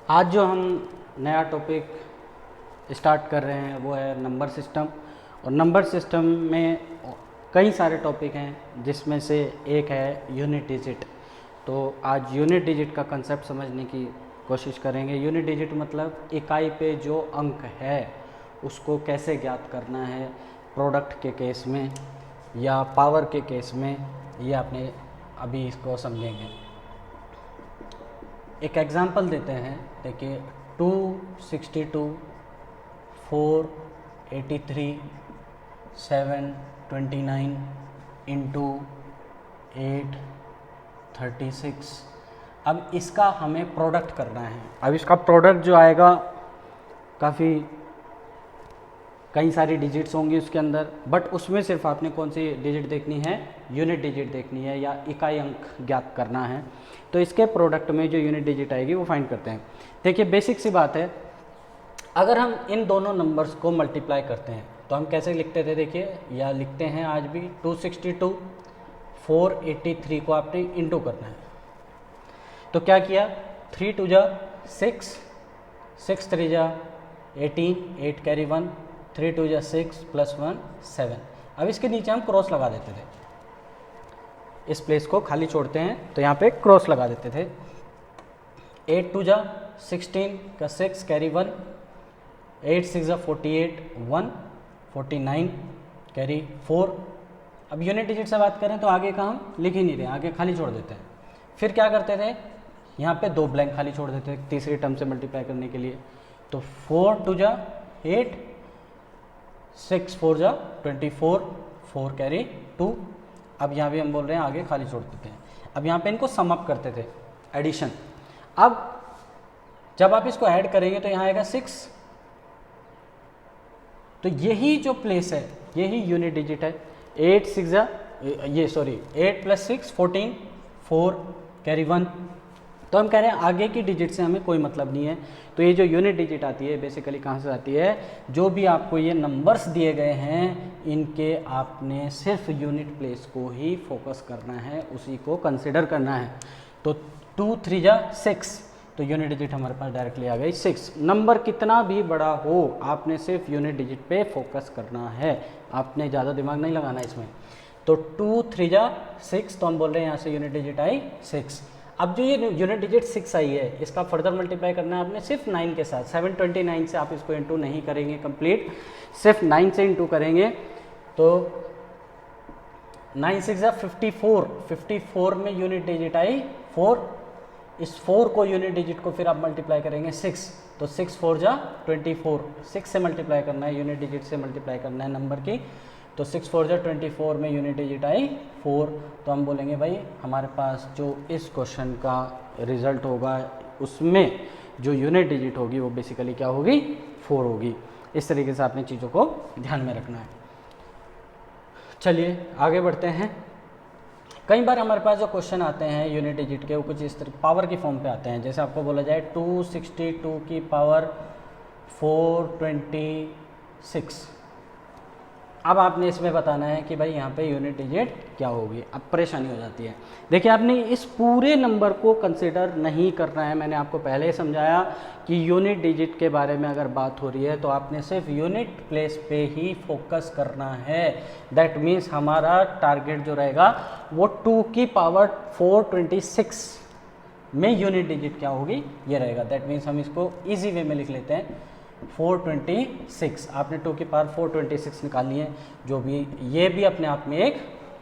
आज जो हम नया टॉपिक स्टार्ट कर रहे हैं वो है नंबर सिस्टम। और नंबर सिस्टम में कई सारे टॉपिक हैं जिसमें से एक है यूनिट डिजिट। तो आज यूनिट डिजिट का कंसेप्ट समझने की कोशिश करेंगे। यूनिट डिजिट मतलब इकाई पे जो अंक है उसको कैसे ज्ञात करना है, प्रोडक्ट के केस में या पावर के केस में, ये आपने अभी इसको समझेंगे। एक एग्जांपल देते हैं, देखिए 262, 483, 729 इंटू 836। अब इसका हमें प्रोडक्ट करना है। अब इसका प्रोडक्ट जो आएगा काफ़ी कई सारी डिजिट्स होंगी उसके अंदर, बट उसमें सिर्फ आपने कौन सी डिजिट देखनी है, यूनिट डिजिट देखनी है या इकाई अंक ज्ञात करना है। तो इसके प्रोडक्ट में जो यूनिट डिजिट आएगी वो फाइंड करते हैं। देखिए बेसिक सी बात है, अगर हम इन दोनों नंबर्स को मल्टीप्लाई करते हैं तो हम कैसे लिखते थे, देखिए या लिखते हैं आज भी 262, 483 को आपने इंटू करना है। तो क्या किया, 3 2 जा 6, 6 3 जा 18, 8 कैरी 1, 3 2 जा 6 + 1 7। अब इसके नीचे हम क्रॉस लगा देते थे, इस प्लेस को खाली छोड़ते हैं तो यहाँ पे क्रॉस लगा देते थे। 8 2 जा 16 का 6 कैरी 1, 8 6 जा 48, 1 49 कैरी 4। अब यूनिट डिजिट से बात करें तो आगे का हम लिख ही नहीं रहे, आगे खाली छोड़ देते हैं। फिर क्या करते थे, यहाँ पे 2 ब्लैंक खाली छोड़ देते थे तीसरी टर्म से मल्टीप्लाई करने के लिए। तो 4 2 जा 8, 6 4 जा 24, 4 कैरी 2। अब यहाँ भी हम बोल रहे हैं आगे खाली छोड़ देते हैं। अब यहाँ पे इनको सम अप करते थे, एडिशन। अब जब आप इसको ऐड करेंगे तो यहाँ आएगा 6। तो यही जो प्लेस है यही यूनिट डिजिट है। 8 6 जा 8 + 6 14, 4 कैरी 1। तो हम कह रहे हैं आगे की डिजिट से हमें कोई मतलब नहीं है। तो ये जो यूनिट डिजिट आती है बेसिकली कहाँ से आती है, जो भी आपको ये नंबर्स दिए गए हैं इनके आपने सिर्फ यूनिट प्लेस को ही फोकस करना है, उसी को कंसिडर करना है। तो 2 3 जा 6, तो यूनिट डिजिट हमारे पास डायरेक्टली आ गई 6। नंबर कितना भी बड़ा हो आपने सिर्फ यूनिट डिजिट पे फोकस करना है, आपने ज़्यादा दिमाग नहीं लगाना इसमें। तो 2 3 जा 6, तो हम बोल रहे हैं यहाँ से यूनिट डिजिट आई 6। अब जो ये यूनिट डिजिट 6 आई है इसका फर्दर मल्टीप्लाई करना है आपने सिर्फ 9 के साथ। 729 से आप इसको इंटू नहीं करेंगे कंप्लीट, सिर्फ 9 से इंटू करेंगे। तो 9 6 जा 54, 54 में यूनिट डिजिट आई 4। इस 4 को यूनिट डिजिट को फिर आप मल्टीप्लाई करेंगे 6, तो 6 4 जा 24, 6 से मल्टीप्लाई करना है, यूनिट डिजिट से मल्टीप्लाई करना है नंबर की। तो 6 4 जा 24 में यूनिट डिजिट आई 4। तो हम बोलेंगे भाई हमारे पास जो इस क्वेश्चन का रिजल्ट होगा उसमें जो यूनिट डिजिट होगी वो बेसिकली क्या होगी, 4 होगी। इस तरीके से आपने चीज़ों को ध्यान में रखना है। चलिए आगे बढ़ते हैं। कई बार हमारे पास जो क्वेश्चन आते हैं यूनिट डिजिट के वो कुछ इस तरह पावर की फॉर्म पे आते हैं। जैसे आपको बोला जाए 262 की पावर 426। अब आपने इसमें बताना है कि भाई यहाँ पे यूनिट डिजिट क्या होगी। अब परेशानी हो जाती है। देखिए आपने इस पूरे नंबर को कंसिडर नहीं करना है। मैंने आपको पहले ही समझाया कि यूनिट डिजिट के बारे में अगर बात हो रही है तो आपने सिर्फ यूनिट प्लेस पे ही फोकस करना है। दैट मीन्स हमारा टारगेट जो रहेगा वो 2 की पावर 426 में यूनिट डिजिट क्या होगी ये रहेगा। दैट मीन्स हम इसको ईजी वे में लिख लेते हैं 426। आपने 2 की पावर 426 निकालनी है, जो भी ये भी अपने आप में एक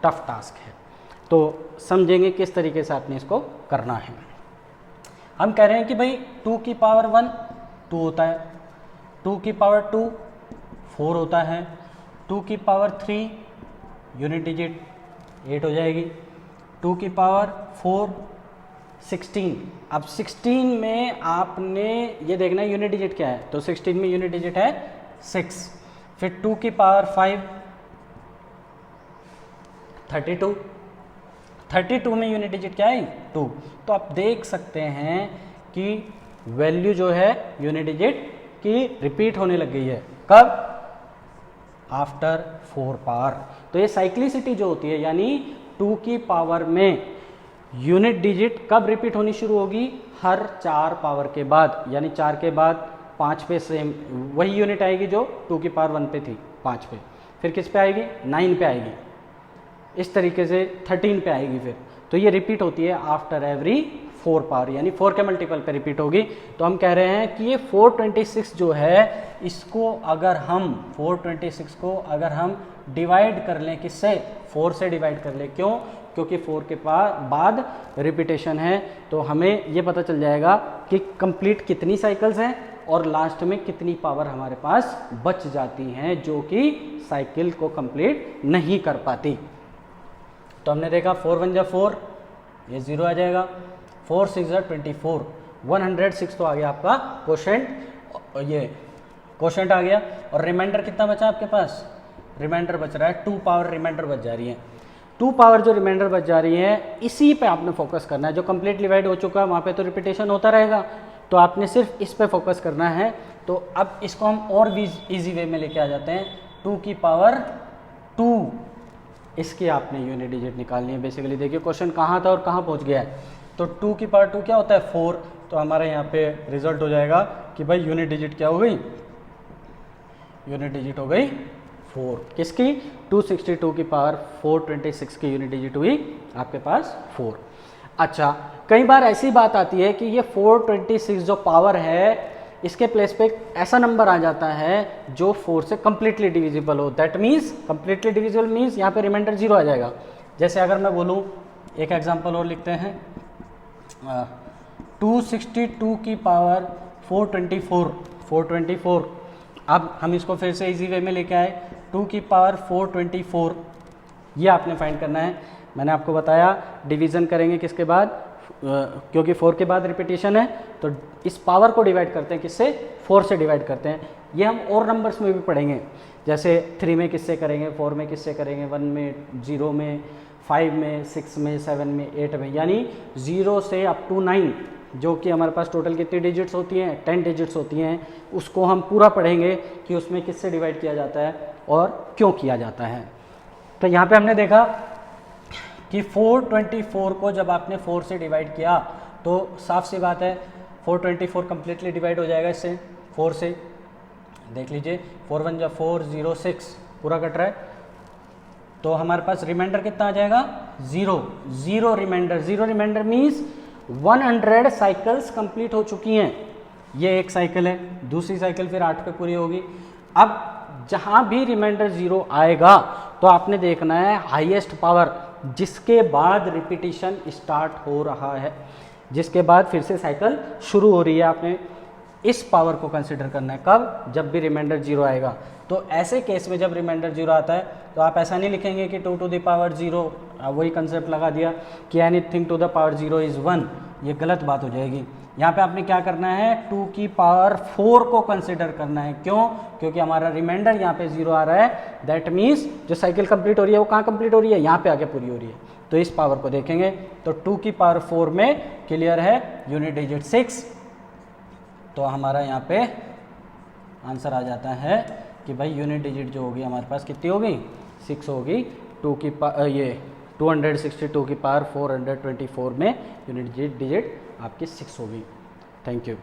टफ टास्क है। तो समझेंगे किस तरीके से आपने इसको करना है। हम कह रहे हैं कि भाई 2 की पावर 1 2 होता है, 2 की पावर 2 4 होता है, 2 की पावर 3 यूनिट डिजिट 8 हो जाएगी, 2 की पावर 4 16। अब 16 में आपने ये देखना है यूनिट डिजिट क्या है, तो 16 में यूनिट डिजिट है 6। फिर 2 की पावर 5 32, 32 में यूनिट डिजिट क्या है 2। तो आप देख सकते हैं कि वैल्यू जो है यूनिट डिजिट की रिपीट होने लग गई है। कब, आफ्टर 4 पावर। तो ये साइक्लिसिटी जो होती है यानी 2 की पावर में यूनिट डिजिट कब रिपीट होनी शुरू होगी? हर 4 पावर के बाद, यानी 4 के बाद 5 पे सेम वही यूनिट आएगी जो 2 की पावर 1 पे थी, 5 पे, फिर किस पे आएगी? 9 पे आएगी, इस तरीके से 13 पे आएगी फिर। तो ये रिपीट होती है आफ्टर एवरी 4 पावर, यानी 4 के मल्टीपल पे रिपीट होगी। तो हम कह रहे हैं कि ये 426 जो है, इसको अगर हम 426 को अगर हम डिवाइड कर लें, किससे? 4 से डिवाइड कर लें। क्यों? क्योंकि 4 के बाद रिपीटेशन है, तो हमें ये पता चल जाएगा कि कंप्लीट कितनी साइकिल्स हैं और लास्ट में कितनी पावर हमारे पास बच जाती हैं जो कि साइकिल को कंप्लीट नहीं कर पाती। तो हमने देखा 4 1 जा 4, ये 0 आ जाएगा, 4 6 जा 24, 106 तो आ गया आपका क्वोशेंट, ये क्वोशेंट आ गया। और रिमाइंडर कितना बचा आपके पास? रिमाइंडर बच रहा है 2 पावर रिमाइंडर बच जा रही है। 2 पावर जो रिमाइंडर बच जा रही है, इसी पे आपने फोकस करना है। जो कंप्लीट डिवाइड हो चुका है वहाँ पे तो रिपीटेशन होता रहेगा, तो आपने सिर्फ इस पे फोकस करना है। तो अब इसको हम और भी इजी वे में लेके आ जाते हैं। 2 की पावर 2, इसकी आपने यूनिट डिजिट निकालनी है। बेसिकली देखिए क्वेश्चन कहाँ था और कहाँ पहुँच गया है। तो 2 की पावर 2 क्या होता है? 4। तो हमारे यहाँ पे रिजल्ट हो जाएगा कि भाई यूनिट डिजिट क्या हो गई? यूनिट डिजिट हो गई 4। किसकी? 262 की पावर 426 की यूनिट डिजिट हुई आपके पास 4। अच्छा, कई बार ऐसी बात आती है कि ये 426 जो पावर है, इसके प्लेस पे ऐसा नंबर आ जाता है जो 4 से कम्प्लीटली डिविजिबल हो। That means completely divisible means यहाँ पे रिमाइंडर 0 आ जाएगा। जैसे अगर मैं बोलूँ, एक एग्जांपल और लिखते हैं, 262 की पावर 424। अब हम इसको फिर से इजी वे में लेके आए, 2 की पावर 424, ये आपने फाइंड करना है। मैंने आपको बताया डिवीज़न करेंगे किसके बाद, क्योंकि 4 के बाद रिपीटेशन है, तो इस पावर को डिवाइड करते हैं किससे? 4 से डिवाइड करते हैं। ये हम और नंबर्स में भी पढ़ेंगे, जैसे 3 में किससे करेंगे, 4 में किससे करेंगे, 1 में, 0 में, 5 में, 6 में, 7 में, 8 में, यानी 0 से अप टू 9 जो कि हमारे पास टोटल कितनी डिजिट्स होती हैं? 10 डिजिट्स होती हैं। उसको हम पूरा पढ़ेंगे कि उसमें किससे डिवाइड किया जाता है और क्यों किया जाता है। तो यहाँ पे हमने देखा कि 424 को जब आपने 4 से डिवाइड किया तो साफ सी बात है 424 कम्प्लीटली डिवाइड हो जाएगा इससे, 4 से। देख लीजिए 4 1 जा 4, 0 6 पूरा कट रहा है। तो हमारे पास रिमाइंडर कितना आ जाएगा? 0 reminder. 0 reminder means 100 cycles complete हो चुकी हैं। ये एक साइकिल है, दूसरी साइकिल फिर 8 पे पूरी होगी। अब जहाँ भी रिमाइंडर 0 आएगा तो आपने देखना है हाईएस्ट पावर जिसके बाद रिपीटिशन स्टार्ट हो रहा है, जिसके बाद फिर से साइकिल शुरू हो रही है, आपने इस पावर को कंसिडर करना है। कब? जब भी रिमाइंडर 0 आएगा। तो ऐसे केस में जब रिमाइंडर 0 आता है तो आप ऐसा नहीं लिखेंगे कि 2 टू द पावर 0, वही कंसेप्ट लगा दिया कि anything to the power 0 is 1, ये गलत बात हो जाएगी। यहाँ पे आपने क्या करना है? 2 की पावर 4 को कंसिडर करना है। क्यों? क्योंकि हमारा रिमाइंडर यहाँ पे 0 आ रहा है। दैट मीन्स जो साइकिल कंप्लीट हो रही है वो कहाँ कंप्लीट हो रही है? यहाँ पे आके पूरी हो रही है। तो इस पावर को देखेंगे तो 2 की पावर 4 में क्लियर है यूनिट डिजिट 6। तो हमारा यहाँ पे आंसर आ जाता है कि भाई यूनिट डिजिट जो होगी हमारे पास कितनी होगी? 6 होगी। 262 की पावर 424 में यूनिट डिजिट आपकी 6 होगी। Thank you.